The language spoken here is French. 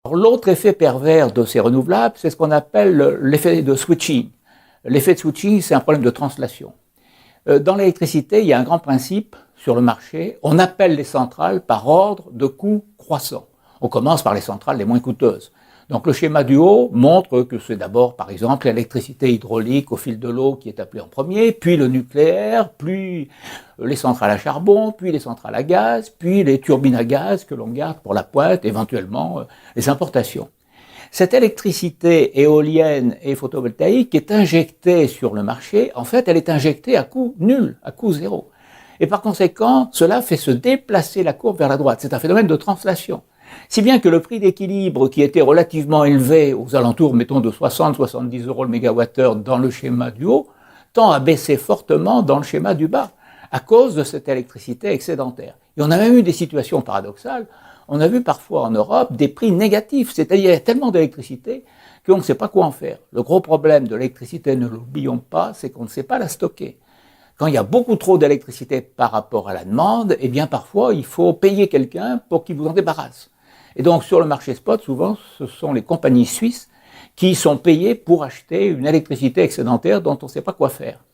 L'autre effet pervers de ces renouvelables, c'est ce qu'on appelle l'effet de switching. L'effet de switching, c'est un problème de translation. Dans l'électricité, il y a un grand principe sur le marché. On appelle les centrales par ordre de coût croissant. On commence par les centrales les moins coûteuses. Donc le schéma du haut montre que c'est d'abord, par exemple, l'électricité hydraulique au fil de l'eau qui est appelée en premier, puis le nucléaire, puis les centrales à charbon, puis les centrales à gaz, puis les turbines à gaz que l'on garde pour la pointe, éventuellement les importations. Cette électricité éolienne et photovoltaïque est injectée sur le marché. En fait, elle est injectée à coût nul, à coût zéro. Et par conséquent, cela fait se déplacer la courbe vers la droite. C'est un phénomène de translation. Si bien que le prix d'équilibre qui était relativement élevé, aux alentours, mettons, de 60-70 euros le mégawattheure dans le schéma du haut, tend à baisser fortement dans le schéma du bas, à cause de cette électricité excédentaire. Et on a même eu des situations paradoxales. On a vu parfois en Europe des prix négatifs, c'est-à-dire il y a tellement d'électricité qu'on ne sait pas quoi en faire. Le gros problème de l'électricité, ne l'oublions pas, c'est qu'on ne sait pas la stocker. Quand il y a beaucoup trop d'électricité par rapport à la demande, eh bien parfois il faut payer quelqu'un pour qu'il vous en débarrasse. Et donc sur le marché spot, souvent ce sont les compagnies suisses qui sont payées pour acheter une électricité excédentaire dont on ne sait pas quoi faire.